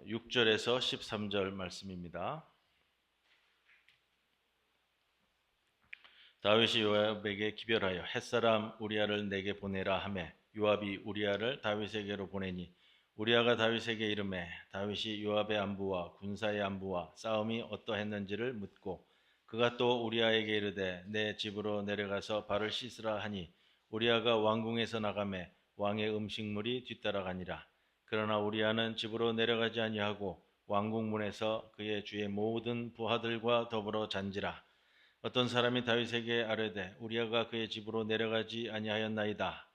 6절에서 13절 말씀입니다. 다윗이 요압에게 기별하여 햇사람 우리아를 내게 보내라 하매 요압이 우리아를 다윗에게로 보내니 우리아가 다윗에게 이르매 다윗이 요압의 안부와 군사의 안부와 싸움이 어떠했는지를 묻고 그가 또 우리아에게 이르되 내 집으로 내려가서 발을 씻으라 하니 우리아가 왕궁에서 나가매 왕의 음식물이 뒤따라가니라. 그러나 우리아는 집으로 내려가지 아니하고 왕궁 문에서 그의 주의 모든 부하들과 더불어 잔지라. 어떤 사람이 다윗에게 아뢰되 우리아가 그의 집으로 내려가지 아니하였나이다.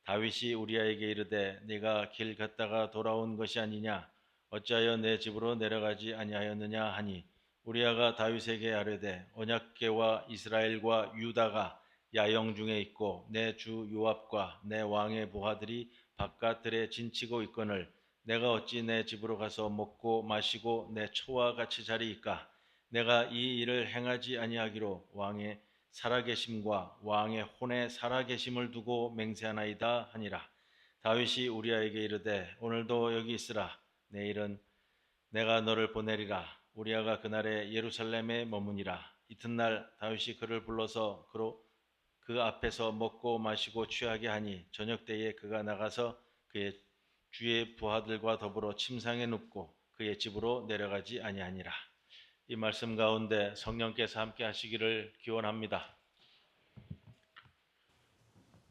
다윗이 우리아에게 이르되 네가 길 갔다가 돌아온 것이 아니냐 어찌하여 내 집으로 내려가지 아니하였느냐 하니 우리아가 다윗에게 아뢰되 언약궤와 이스라엘과 유다가 야영 중에 있고 내 주 요압과 내 왕의 부하들이 바깥들에 진치고 있거늘 내가 어찌 내 집으로 가서 먹고 마시고 내 처와 같이 자리이까. 내가 이 일을 행하지 아니하기로 왕의 살아계심과 왕의 혼의 살아계심을 두고 맹세하나이다 하니라. 다윗이 우리아에게 이르되 오늘도 여기 있으라. 내일은 내가 너를 보내리라. 우리아가 그날에 예루살렘에 머무니라. 이튿날 다윗이 그를 불러서 그 앞에서 먹고 마시고 취하게 하니 저녁 때에 그가 나가서 그의 주의 부하들과 더불어 침상에 눕고 그의 집으로 내려가지 아니하니라. 이 말씀 가운데 성령께서 함께 하시기를 기원합니다.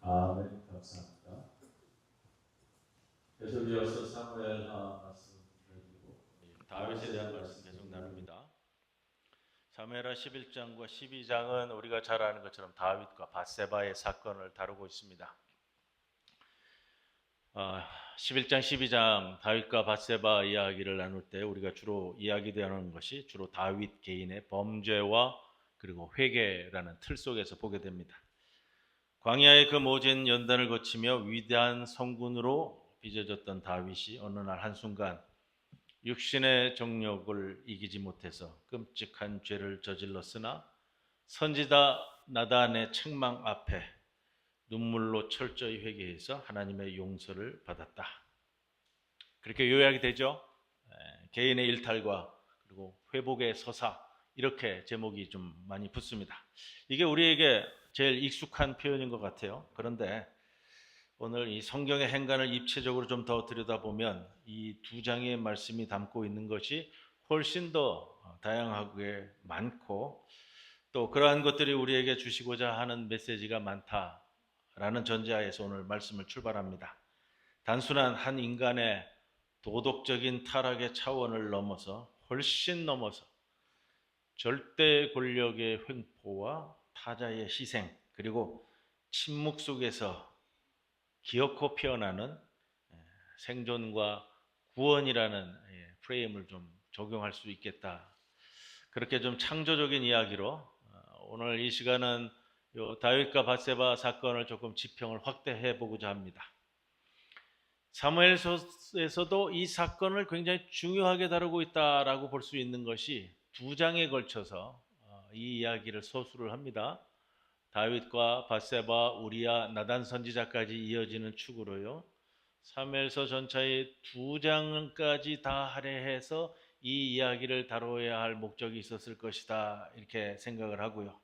아멘. 감사합니다. 계속 이어서 사무엘하 말씀 드리고 다윗에 대한 말씀 계속 나눕니다. 사무엘하 11장과 12장은 우리가 잘 아는 것처럼 다윗과 밧세바의 사건을 다루고 있습니다. 11장, 12장 다윗과 밧세바 이야기를 나눌 때 우리가 주로 이야기되는 것이 주로 다윗 개인의 범죄와 그리고 회개라는 틀 속에서 보게 됩니다. 광야의 그 모진 연단을 거치며 위대한 성군으로 빚어졌던 다윗이 어느 날 한순간 육신의 정욕을 이기지 못해서 끔찍한 죄를 저질렀으나 선지자 나단의 책망 앞에 눈물로 철저히 회개해서 하나님의 용서를 받았다. 그렇게 요약이 되죠. 개인의 일탈과 그리고 회복의 서사, 이렇게 제목이 좀 많이 붙습니다. 이게 우리에게 제일 익숙한 표현인 것 같아요. 그런데 오늘 이 성경의 행간을 입체적으로 좀 더 들여다보면 이 두 장의 말씀이 담고 있는 것이 훨씬 더 다양하게 많고 또 그러한 것들이 우리에게 주시고자 하는 메시지가 많다라는 전제하에서 오늘 말씀을 출발합니다. 단순한 한 인간의 도덕적인 타락의 차원을 넘어서 훨씬 넘어서 절대 권력의 횡포와 타자의 희생 그리고 침묵 속에서 기어코 피어나는 생존과 구원이라는 프레임을 좀 적용할 수 있겠다. 그렇게 좀 창조적인 이야기로 오늘 이 시간은 다윗과 밧세바 사건을 조금 지평을 확대해 보고자 합니다. 사무엘서에서도 이 사건을 굉장히 중요하게 다루고 있다라고 볼 수 있는 것이 두 장에 걸쳐서 이 이야기를 서술을 합니다. 다윗과 밧세바, 우리아, 나단 선지자까지 이어지는 축으로요. 사무엘서 전체의 두 장까지 다 할애해서 이 이야기를 다뤄야 할 목적이 있었을 것이다 이렇게 생각을 하고요.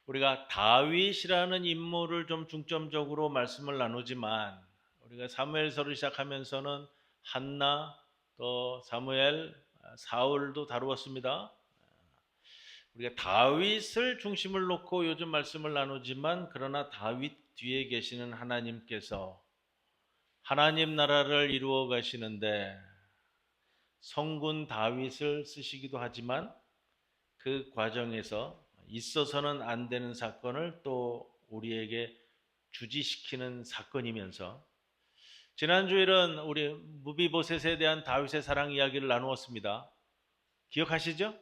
우리가 다윗이라는 인물을 좀 중점적으로 말씀을 나누지만 우리가 사무엘서를 시작하면서는 한나, 또 사무엘, 사울도 다루었습니다. 우리가 다윗을 중심을 놓고 요즘 말씀을 나누지만 그러나 다윗 뒤에 계시는 하나님께서 하나님 나라를 이루어 가시는데 성군 다윗을 쓰시기도 하지만 그 과정에서 있어서는 안 되는 사건을 또 우리에게 주지시키는 사건이면서 지난주일은 우리 무비보셋에 대한 다윗의 사랑 이야기를 나누었습니다. 기억하시죠?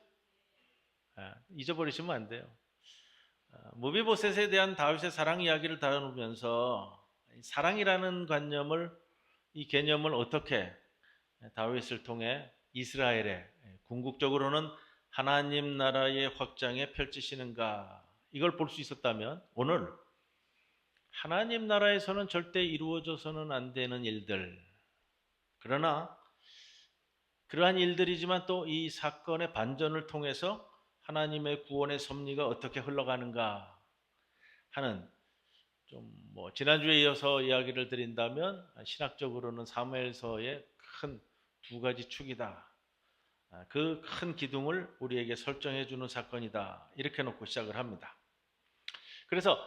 잊어버리시면 안 돼요. 무비보셋에 대한 다윗의 사랑 이야기를 다루면서 사랑이라는 이 개념을 어떻게 다윗을 통해 이스라엘의 궁극적으로는 하나님 나라의 확장에 펼치시는가 이걸 볼 수 있었다면 오늘 하나님 나라에서는 절대 이루어져서는 안 되는 일들 그러나 그러한 일들이지만 또 이 사건의 반전을 통해서 하나님의 구원의 섭리가 어떻게 흘러가는가 하는, 좀 지난주에 이어서 이야기를 드린다면 신학적으로는 사무엘서의 큰 두 가지 축이다. 그 큰 기둥을 우리에게 설정해 주는 사건이다. 이렇게 놓고 시작을 합니다. 그래서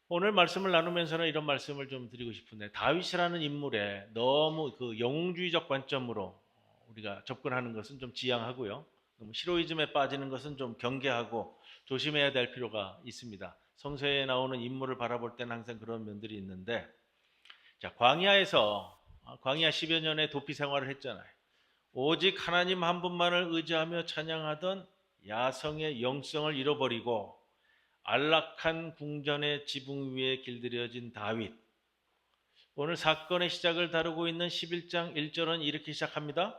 오늘 말씀을 나누면서는 이런 말씀을 좀 드리고 싶은데, 다윗이라는 인물에 너무 그 영웅주의적 관점으로 우리가 접근하는 것은 좀 지양하고요. 너무 히로이즘에 빠지는 것은 좀 경계하고 조심해야 될 필요가 있습니다. 성서에 나오는 인물을 바라볼 때는 항상 그런 면들이 있는데, 자, 광야 10여 년의 도피 생활을 했잖아요. 오직 하나님 한 분만을 의지하며 찬양하던 야성의 영성을 잃어버리고 안락한 궁전의 지붕 위에 길들여진 다윗. 오늘 사건의 시작을 다루고 있는 11장 1절은 이렇게 시작합니다.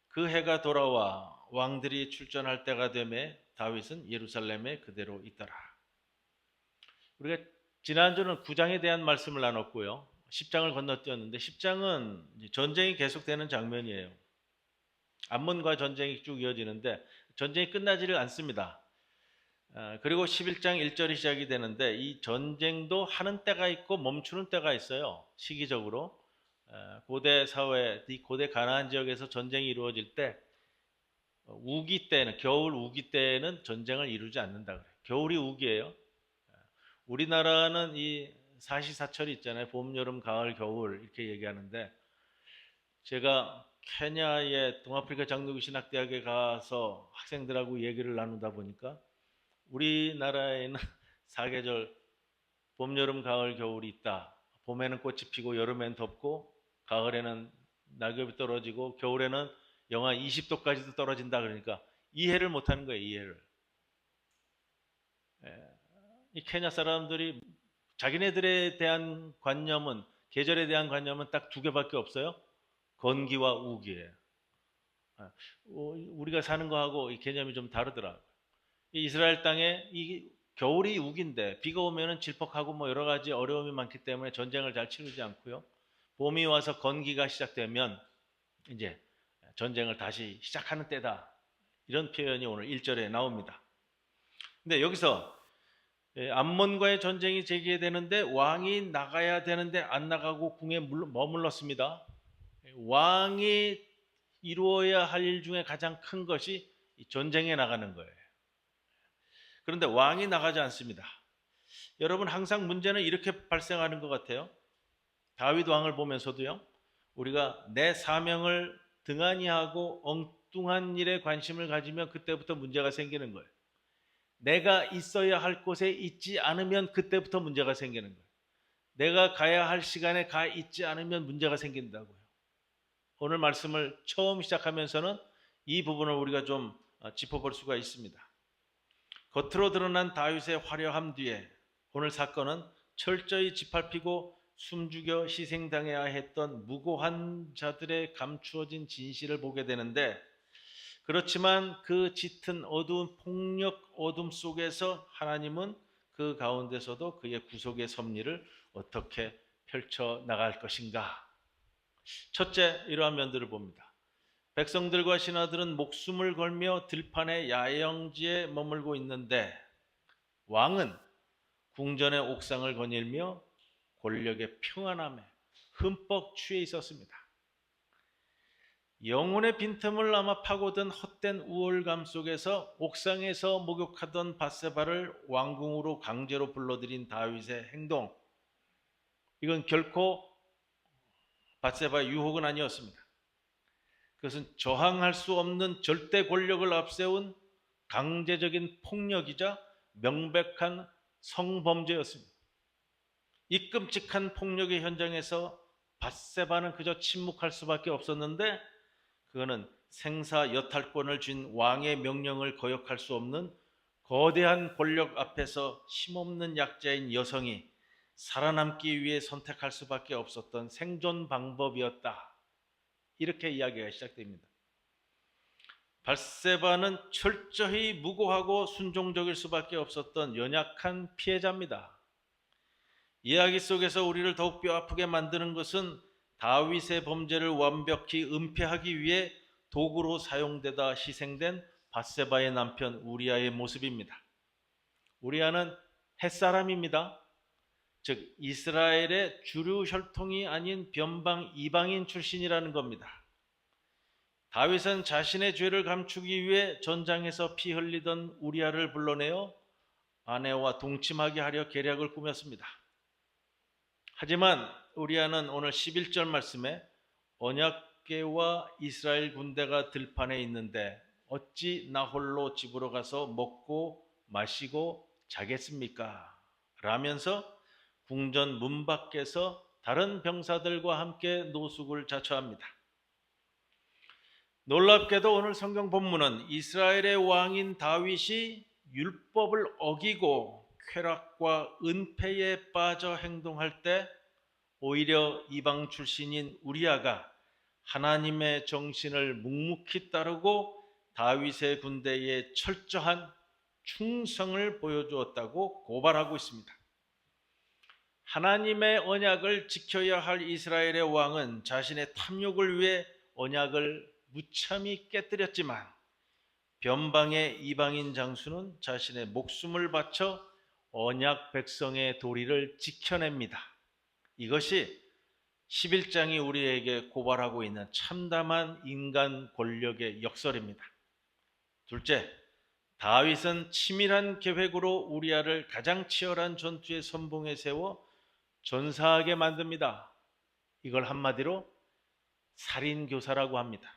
그 해가 돌아와 왕들이 출전할 때가 되매 다윗은 예루살렘에 그대로 있더라. 우리가 지난주는 9장에 대한 말씀을 나눴고요. 10장을 건너뛰었는데 10장은 전쟁이 계속되는 장면이에요. 암몬과 전쟁이 쭉 이어지는데 전쟁이 끝나지를 않습니다. 그리고 11장 1절이 시작이 되는데 이 전쟁도 하는 때가 있고 멈추는 때가 있어요. 시기적으로. 고대 사회, 이 고대 가나안 지역에서 전쟁이 이루어질 때 우기 때는, 겨울 우기 때는 전쟁을 이루지 않는다 그래요. 겨울이 우기예요. 우리나라는 이 사시사철이 있잖아요. 봄, 여름, 가을, 겨울 이렇게 얘기하는데, 제가 케냐의 동아프리카 장로교 신학대학에 가서 학생들하고 얘기를 나누다 보니까 우리나라에는 사계절 봄, 여름, 가을, 겨울이 있다. 봄에는 꽃이 피고 여름엔 덥고 가을에는 낙엽이 떨어지고 겨울에는 영하 20도까지도 떨어진다. 그러니까 이해를 못하는 거예요. 이해를. 이 케냐 사람들이 자기네들에 대한 관념은, 계절에 대한 관념은 딱 두 개밖에 없어요. 건기와 우기예요. 우리가 사는 거하고 이 개념이 좀 다르더라고요. 이스라엘 땅에 이 겨울이 우기인데 비가 오면은 질퍽하고 여러 가지 어려움이 많기 때문에 전쟁을 잘 치르지 않고요. 봄이 와서 건기가 시작되면 이제 전쟁을 다시 시작하는 때다. 이런 표현이 오늘 1절에 나옵니다. 근데 여기서 암몬과의 전쟁이 제기되는데 왕이 나가야 되는데 안 나가고 궁에 머물렀습니다. 왕이 이루어야 할 일 중에 가장 큰 것이 전쟁에 나가는 거예요. 그런데 왕이 나가지 않습니다. 여러분, 항상 문제는 이렇게 발생하는 것 같아요. 다윗 왕을 보면서도요, 우리가 내 사명을 등한히 하고 엉뚱한 일에 관심을 가지면 그때부터 문제가 생기는 거예요. 내가 있어야 할 곳에 있지 않으면 그때부터 문제가 생기는 거예요. 내가 가야 할 시간에 가 있지 않으면 문제가 생긴다고요. 오늘 말씀을 처음 시작하면서는 이 부분을 우리가 좀 짚어볼 수가 있습니다. 겉으로 드러난 다윗의 화려함 뒤에 오늘 사건은 철저히 짓밟히고 숨죽여 희생당해야 했던 무고한 자들의 감추어진 진실을 보게 되는데, 그렇지만 그 짙은 어두운 폭력 어둠 속에서 하나님은 그 가운데서도 그의 구속의 섭리를 어떻게 펼쳐 나갈 것인가. 첫째, 이러한 면들을 봅니다. 백성들과 신하들은 목숨을 걸며 들판의 야영지에 머물고 있는데 왕은 궁전의 옥상을 거닐며 권력의 평안함에 흠뻑 취해 있었습니다. 영혼의 빈틈을 아마 파고든 헛된 우월감 속에서 옥상에서 목욕하던 밧세바를 왕궁으로 강제로 불러들인 다윗의 행동, 이건 결코 밧세바의 유혹은 아니었습니다. 그것은 저항할 수 없는 절대 권력을 앞세운 강제적인 폭력이자 명백한 성범죄였습니다. 이 끔찍한 폭력의 현장에서 밧세바는 그저 침묵할 수밖에 없었는데, 그거는 생사 여탈권을 쥔 왕의 명령을 거역할 수 없는 거대한 권력 앞에서 힘없는 약자인 여성이 살아남기 위해 선택할 수밖에 없었던 생존 방법이었다. 이렇게 이야기가 시작됩니다. 밧세바는 철저히 무고하고 순종적일 수밖에 없었던 연약한 피해자입니다. 이야기 속에서 우리를 더욱 뼈아프게 만드는 것은 다윗의 범죄를 완벽히 은폐하기 위해 도구로 사용되다 희생된 밧세바의 남편 우리아의 모습입니다. 우리아는 햇사람입니다. 즉 이스라엘의 주류 혈통이 아닌 변방 이방인 출신이라는 겁니다. 다윗은 자신의 죄를 감추기 위해 전장에서 피 흘리던 우리아를 불러내어 아내와 동침하게 하려 계략을 꾸몄습니다. 하지만 우리아는 오늘 11절 말씀에 언약궤와 이스라엘 군대가 들판에 있는데 어찌 나 홀로 집으로 가서 먹고 마시고 자겠습니까? 라면서 궁전 문 밖에서 다른 병사들과 함께 노숙을 자처합니다. 놀랍게도 오늘 성경 본문은 이스라엘의 왕인 다윗이 율법을 어기고 쾌락과 은폐에 빠져 행동할 때 오히려 이방 출신인 우리아가 하나님의 정신을 묵묵히 따르고 다윗의 군대에 철저한 충성을 보여주었다고 고발하고 있습니다. 하나님의 언약을 지켜야 할 이스라엘의 왕은 자신의 탐욕을 위해 언약을 무참히 깨뜨렸지만 변방의 이방인 장수는 자신의 목숨을 바쳐 언약 백성의 도리를 지켜냅니다. 이것이 11장이 우리에게 고발하고 있는 참담한 인간 권력의 역설입니다. 둘째, 다윗은 치밀한 계획으로 우리아를 가장 치열한 전투의 선봉에 세워 전사하게 만듭니다. 이걸 한마디로 살인교사라고 합니다.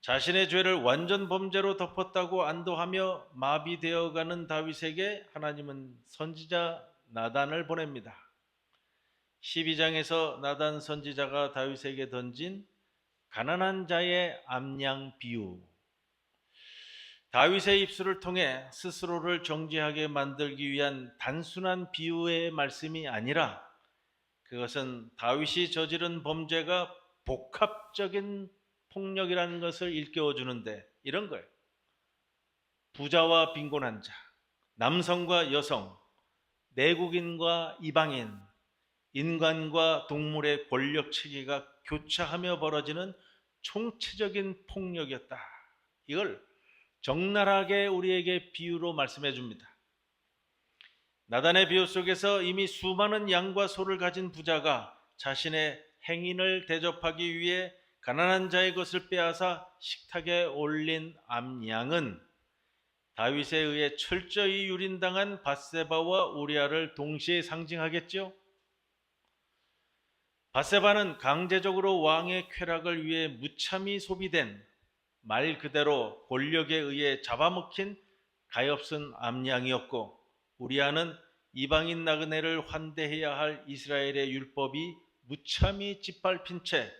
자신의 죄를 완전 범죄로 덮었다고 안도하며 마비되어가는 다윗에게 하나님은 선지자 나단을 보냅니다. 12장에서 나단 선지자가 다윗에게 던진 가난한 자의 암양 비유, 다윗의 입술을 통해 스스로를 정죄하게 만들기 위한 단순한 비유의 말씀이 아니라 그것은 다윗이 저지른 범죄가 복합적인 폭력이라는 것을 일깨워주는데 이런 거예요. 부자와 빈곤한 자, 남성과 여성, 내국인과 이방인, 인간과 동물의 권력 체계가 교차하며 벌어지는 총체적인 폭력이었다. 이걸 적나라하게 우리에게 비유로 말씀해 줍니다. 나단의 비유 속에서 이미 수많은 양과 소를 가진 부자가 자신의 행인을 대접하기 위해 가난한 자의 것을 빼앗아 식탁에 올린 암양은 다윗에 의해 철저히 유린당한 밧세바와 우리아를 동시에 상징하겠죠. 밧세바는 강제적으로 왕의 쾌락을 위해 무참히 소비된 말 그대로 권력에 의해 잡아먹힌 가엾은 암양이었고, 우리아는 이방인 나그네를 환대해야 할 이스라엘의 율법이 무참히 짓밟힌 채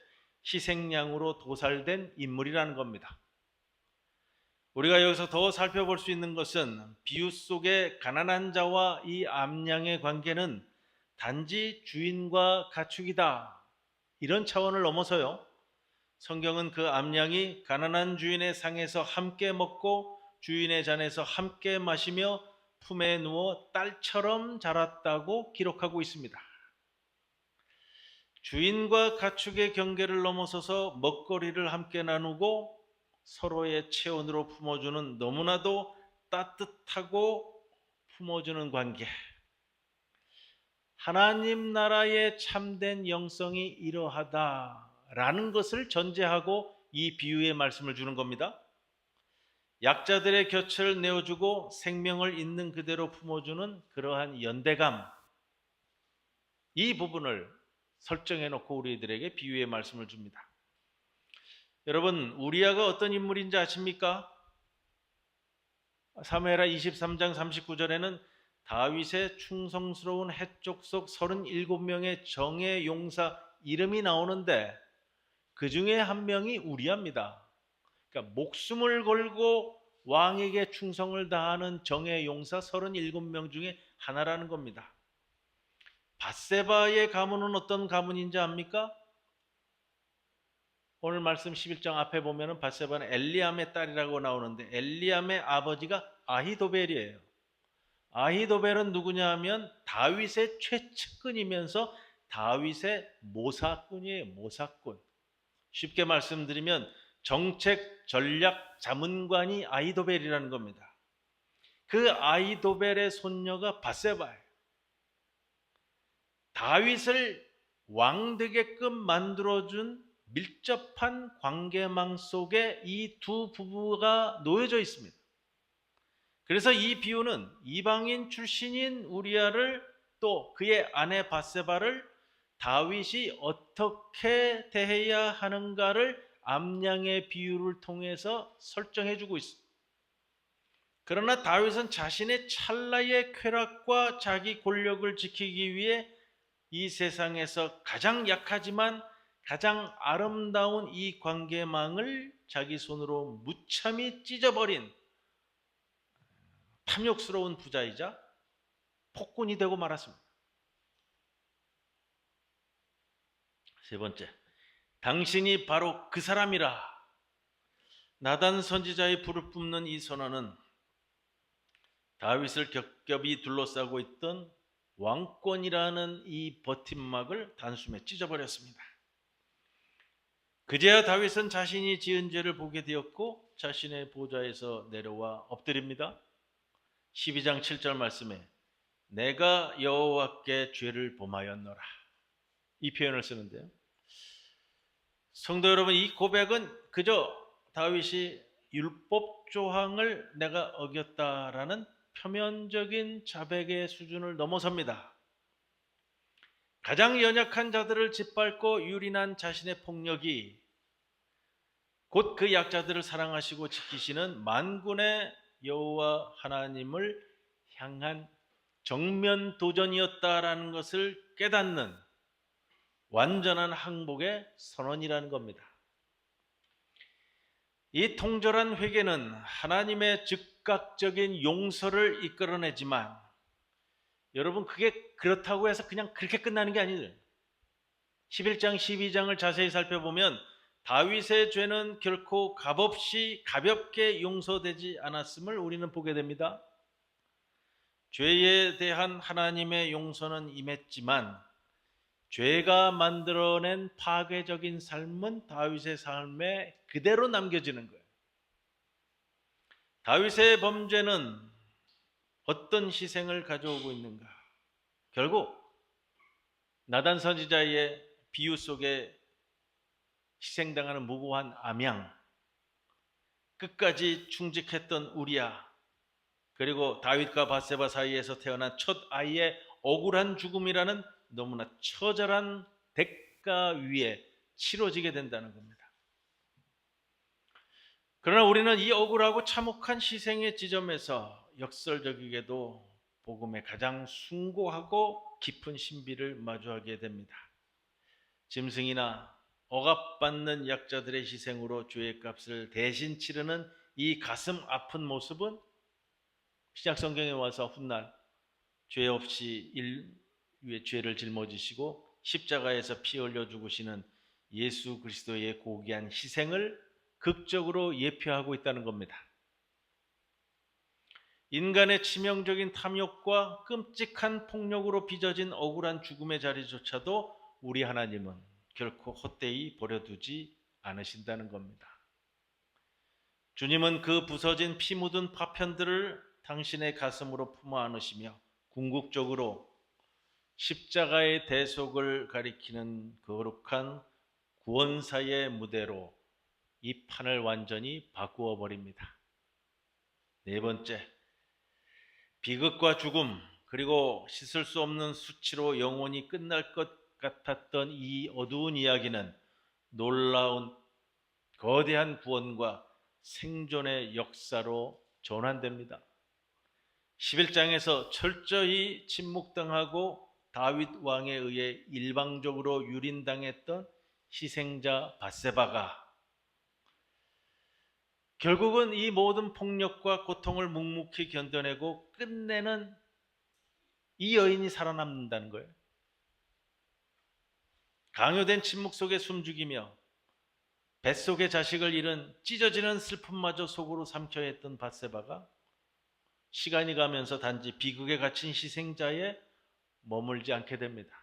희생양으로 도살된 인물이라는 겁니다. 우리가 여기서 더 살펴볼 수 있는 것은 비유 속의 가난한 자와 이 암양의 관계는 단지 주인과 가축이다, 이런 차원을 넘어서요, 성경은 그 암양이 가난한 주인의 상에서 함께 먹고 주인의 잔에서 함께 마시며 품에 누워 딸처럼 자랐다고 기록하고 있습니다. 주인과 가축의 경계를 넘어서서 먹거리를 함께 나누고 서로의 체온으로 품어주는 너무나도 따뜻하고 품어주는 관계, 하나님 나라의 참된 영성이 이러하다라는 것을 전제하고 이 비유의 말씀을 주는 겁니다. 약자들의 곁을 내어주고 생명을 있는 그대로 품어주는 그러한 연대감, 이 부분을 설정해 놓고 우리들에게 비유의 말씀을 줍니다. 여러분, 우리아가 어떤 인물인지 아십니까? 사무엘하 23장 39절에는 다윗의 충성스러운 해족속 37명의 정예 용사 이름이 나오는데 그 중에 한 명이 우리아입니다. 그러니까 목숨을 걸고 왕에게 충성을 다하는 정예 용사 37명 중에 하나라는 겁니다. 밧세바의 가문은 어떤 가문인지 압니까? 오늘 말씀 11장 앞에 보면은 밧세바는 엘리암의 딸이라고 나오는데 엘리암의 아버지가 아히도벨이에요. 아히도벨은 누구냐 하면 다윗의 최측근이면서 다윗의 모사꾼이에요. 모사꾼. 쉽게 말씀드리면 정책 전략 자문관이 아이도벨이라는 겁니다. 그 아이도벨의 손녀가 밧세바예요. 다윗을 왕되게끔 만들어준 밀접한 관계망 속에 이 두 부부가 놓여져 있습니다. 그래서 이 비유는 이방인 출신인 우리아를 또 그의 아내 밧세바를 다윗이 어떻게 대해야 하는가를 암양의 비유를 통해서 설정해 주고 있습니다. 그러나 다윗은 자신의 찰나의 쾌락과 자기 권력을 지키기 위해 이 세상에서 가장 약하지만 가장 아름다운 이 관계망을 자기 손으로 무참히 찢어버린 탐욕스러운 부자이자 폭군이 되고 말았습니다. 세 번째, 당신이 바로 그 사람이라. 나단 선지자의 불을 뿜는 이 선언은 다윗을 겹겹이 둘러싸고 있던 왕권이라는 이 버팀막을 단숨에 찢어버렸습니다. 그제야 다윗은 자신이 지은 죄를 보게 되었고 자신의 보좌에서 내려와 엎드립니다. 12장 7절 말씀에 내가 여호와께 죄를 범하였노라, 이 표현을 쓰는데요. 성도 여러분, 이 고백은 그저 다윗이 율법 조항을 내가 어겼다라는 표면적인 자백의 수준을 넘어섭니다. 가장 연약한 자들을 짓밟고 유린한 자신의 폭력이 곧 그 약자들을 사랑하시고 지키시는 만군의 여호와 하나님을 향한 정면 도전이었다라는 것을 깨닫는 완전한 항복의 선언이라는 겁니다. 이 통절한 회개는 하나님의 즉각적인 용서를 이끌어내지만 여러분, 그게 그렇다고 해서 그냥 그렇게 끝나는 게 아니에요. 11장 12장을 자세히 살펴보면 다윗의 죄는 결코 값없이 가볍게 용서되지 않았음을 우리는 보게 됩니다. 죄에 대한 하나님의 용서는 임했지만 죄가 만들어낸 파괴적인 삶은 다윗의 삶에 그대로 남겨지는 거예요. 다윗의 범죄는 어떤 희생을 가져오고 있는가? 결국 나단 선지자의 비유 속에 희생당하는 무고한 암양, 끝까지 충직했던 우리아, 그리고 다윗과 밧세바 사이에서 태어난 첫 아이의 억울한 죽음이라는 너무나 처절한 대가 위에 치러지게 된다는 겁니다. 그러나 우리는 이 억울하고 참혹한 희생의 지점에서 역설적이게도 복음의 가장 숭고하고 깊은 신비를 마주하게 됩니다. 짐승이나 억압받는 약자들의 희생으로 죄의 값을 대신 치르는 이 가슴 아픈 모습은 신약 성경에 와서 훗날 죄 없이 인류의 죄를 짊어지시고 십자가에서 피 흘려 죽으시는 예수 그리스도의 고귀한 희생을 극적으로 예표하고 있다는 겁니다. 인간의 치명적인 탐욕과 끔찍한 폭력으로 빚어진 억울한 죽음의 자리조차도 우리 하나님은 결코 헛되이 버려두지 않으신다는 겁니다. 주님은 그 부서진 피 묻은 파편들을 당신의 가슴으로 품어 안으시며 궁극적으로 십자가의 대속을 가리키는 거룩한 구원사의 무대로 이 판을 완전히 바꾸어 버립니다. 네 번째, 비극과 죽음, 그리고 씻을 수 없는 수치로 영원히 끝날 것 같았던 이 어두운 이야기는 놀라운 거대한 구원과 생존의 역사로 전환됩니다. 11장에서 철저히 침묵당하고 다윗 왕에 의해 일방적으로 유린당했던 희생자 밧세바가 결국은 이 모든 폭력과 고통을 묵묵히 견뎌내고 끝내는 이 여인이 살아남는다는 거예요. 강요된 침묵 속에 숨죽이며 뱃속의 자식을 잃은 찢어지는 슬픔마저 속으로 삼켜야 했던 밧세바가 시간이 가면서 단지 비극에 갇힌 희생자에 머물지 않게 됩니다.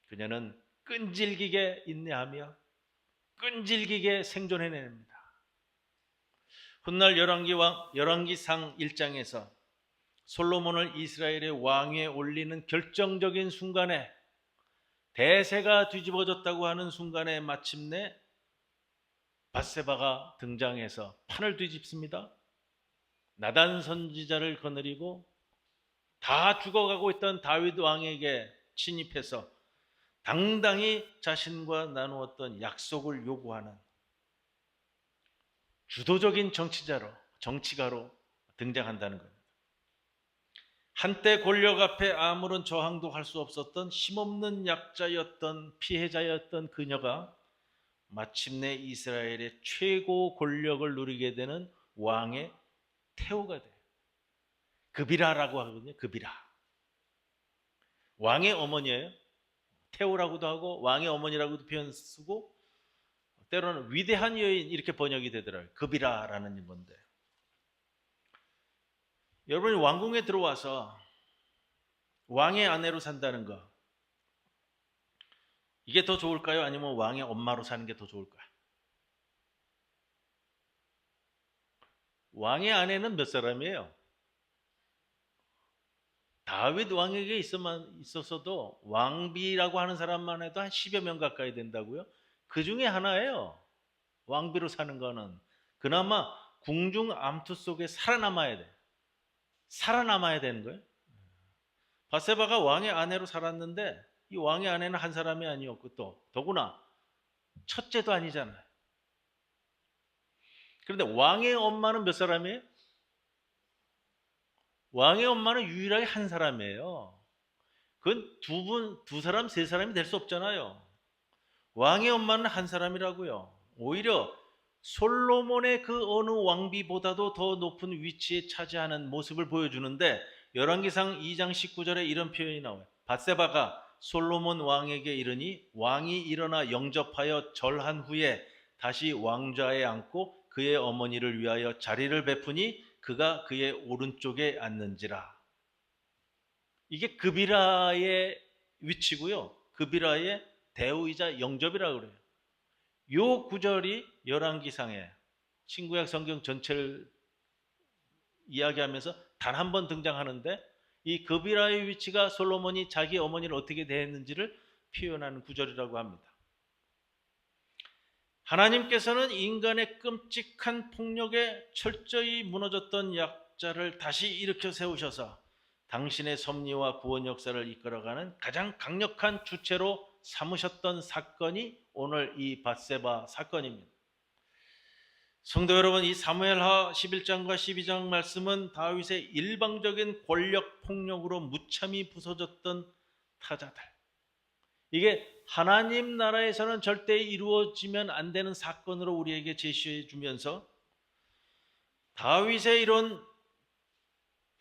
그녀는 끈질기게 인내하며 끈질기게 생존해냅니다. 훗날 열왕기상 1장에서 솔로몬을 이스라엘의 왕위에 올리는 결정적인 순간에, 대세가 뒤집어졌다고 하는 순간에 마침내 밧세바가 등장해서 판을 뒤집습니다. 나단 선지자를 거느리고 다 죽어가고 있던 다윗 왕에게 침입해서 당당히 자신과 나누었던 약속을 요구하는 주도적인 정치가로 등장한다는 겁니다. 한때 권력 앞에 아무런 저항도 할 수 없었던 힘없는 약자였던 피해자였던 그녀가 마침내 이스라엘의 최고 권력을 누리게 되는 왕의 태우가 돼요. 그비라라고 하거든요. 그비라. 왕의 어머니예요. 태우라고도 하고 왕의 어머니라고도 표현 쓰고, 때로는 위대한 여인 이렇게 번역이 되더라고요. 그비라라는 건데, 여러분이 왕궁에 들어와서 왕의 아내로 산다는 거, 이게 더 좋을까요? 아니면 왕의 엄마로 사는 게 더 좋을까요? 왕의 아내는 몇 사람이에요? 다윗 왕에게 있었어도 왕비라고 하는 사람만 해도 한 10여 명 가까이 된다고요? 그 중에 하나예요. 왕비로 사는 거는. 그나마 궁중 암투 속에 살아남아야 돼. 살아남아야 되는 거예요. 밧세바가 왕의 아내로 살았는데 이 왕의 아내는 한 사람이 아니었고, 또 더구나 첫째도 아니잖아요. 그런데 왕의 엄마는 몇 사람이에요? 왕의 엄마는 유일하게 한 사람이에요. 그건 두 사람, 세 사람이 될 수 없잖아요. 왕의 엄마는 한 사람이라고요. 오히려 솔로몬의 그 어느 왕비보다도 더 높은 위치에 차지하는 모습을 보여주는데, 열왕기상 2장 19절에 이런 표현이 나와요. 밧세바가 솔로몬 왕에게 이르니 왕이 일어나 영접하여 절한 후에 다시 왕좌에 앉고 그의 어머니를 위하여 자리를 베푸니 그가 그의 오른쪽에 앉는지라. 이게 그비라의 위치고요. 그비라의 대우이자 영접이라고 그래요. 요 구절이 열왕기상에 신구약 성경 전체를 이야기하면서 단 한 번 등장하는데, 이 그비라의 위치가 솔로몬이 자기 어머니를 어떻게 대했는지를 표현하는 구절이라고 합니다. 하나님께서는 인간의 끔찍한 폭력에 철저히 무너졌던 약자를 다시 일으켜 세우셔서 당신의 섭리와 구원 역사를 이끌어가는 가장 강력한 주체로 삼으셨던 사건이 오늘 이 밧세바 사건입니다. 성도 여러분, 이 사무엘하 11장과 12장 말씀은 다윗의 일방적인 권력 폭력으로 무참히 부서졌던 타자들, 이게 하나님 나라에서는 절대 이루어지면 안 되는 사건으로 우리에게 제시해 주면서, 다윗의 이런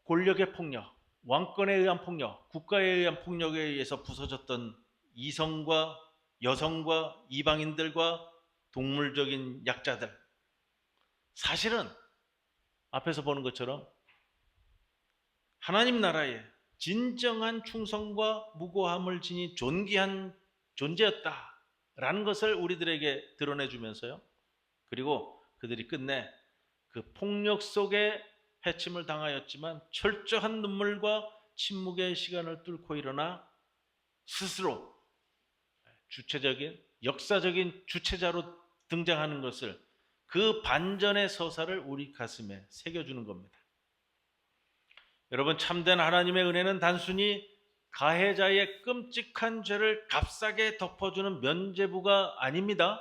권력의 폭력, 왕권에 의한 폭력, 국가에 의한 폭력에 의해서 부서졌던 이성과 여성과 이방인들과 동물적인 약자들, 사실은 앞에서 보는 것처럼 하나님 나라에 진정한 충성과 무고함을 지닌 존귀한 존재였다라는 것을 우리들에게 드러내주면서요, 그리고 그들이 끝내 그 폭력 속에 해침을 당하였지만 철저한 눈물과 침묵의 시간을 뚫고 일어나 스스로 주체적인, 역사적인 주체자로 등장하는 것을, 그 반전의 서사를 우리 가슴에 새겨주는 겁니다. 여러분, 참된 하나님의 은혜는 단순히 가해자의 끔찍한 죄를 값싸게 덮어주는 면죄부가 아닙니다.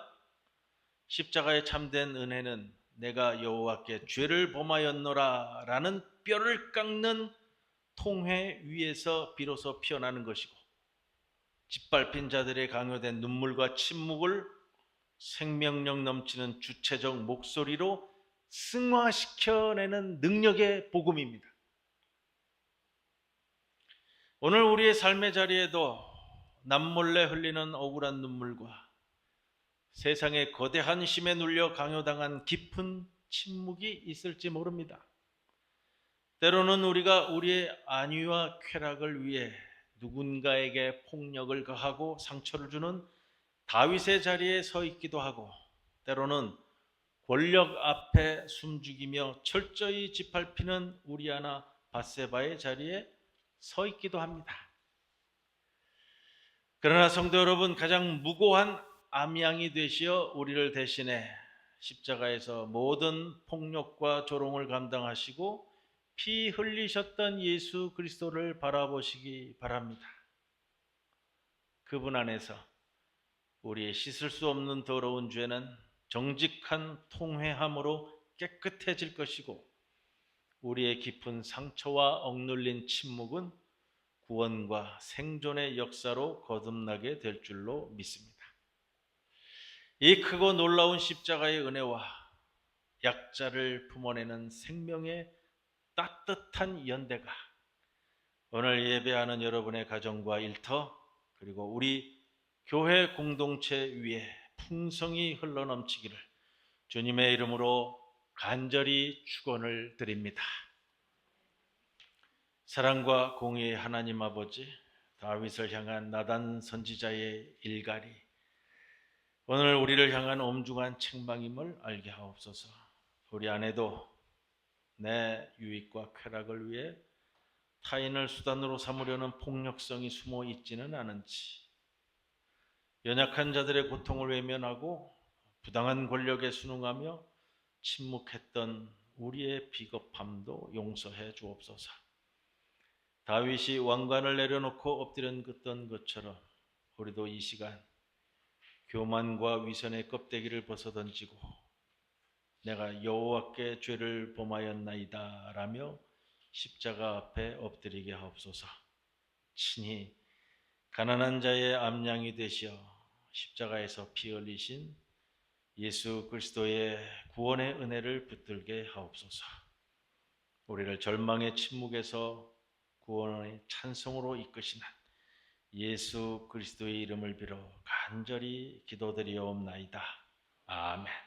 십자가의 참된 은혜는 내가 여호와께 죄를 범하였노라 라는 뼈를 깎는 통회 위에서 비로소 피어나는 것이고, 짓밟힌 자들의 강요된 눈물과 침묵을 생명력 넘치는 주체적 목소리로 승화시켜내는 능력의 복음입니다. 오늘 우리의 삶의 자리에도 남몰래 흘리는 억울한 눈물과 세상의 거대한 힘에 눌려 강요당한 깊은 침묵이 있을지 모릅니다. 때로는 우리가 우리의 안위와 쾌락을 위해 누군가에게 폭력을 가하고 상처를 주는 다윗의 자리에 서 있기도 하고, 때로는 권력 앞에 숨죽이며 철저히 짓밟히는 우리아나 밧세바의 자리에 서 있기도 합니다. 그러나 성도 여러분, 가장 무고한 암양이 되시어 우리를 대신해 십자가에서 모든 폭력과 조롱을 감당하시고 피 흘리셨던 예수 그리스도를 바라보시기 바랍니다. 그분 안에서 우리의 씻을 수 없는 더러운 죄는 정직한 통회함으로 깨끗해질 것이고, 우리의 깊은 상처와 억눌린 침묵은 구원과 생존의 역사로 거듭나게 될 줄로 믿습니다. 이 크고 놀라운 십자가의 은혜와 약자를 품어내는 생명의 따뜻한 연대가 오늘 예배하는 여러분의 가정과 일터, 그리고 우리 교회 공동체 위에 풍성히 흘러넘치기를 주님의 이름으로 간절히 축원을 드립니다. 사랑과 공의의 하나님 아버지, 다윗을 향한 나단 선지자의 일갈이 오늘 우리를 향한 엄중한 책망임을 알게 하옵소서. 우리 안에도 내 유익과 쾌락을 위해 타인을 수단으로 삼으려는 폭력성이 숨어 있지는 않은지, 연약한 자들의 고통을 외면하고 부당한 권력에 순응하며 침묵했던 우리의 비겁함도 용서해 주옵소서. 다윗이 왕관을 내려놓고 엎드렸던 것처럼 우리도 이 시간 교만과 위선의 껍데기를 벗어던지고 내가 여호와께 죄를 범하였나이다 라며 십자가 앞에 엎드리게 하옵소서. 친히 가난한 자의 암양이 되시어 십자가에서 피 흘리신 예수 그리스도의 구원의 은혜를 붙들게 하옵소서. 우리를 절망의 침묵에서 구원의 찬송으로 이끄시는 예수 그리스도의 이름을 빌어 간절히 기도드리옵나이다. 아멘.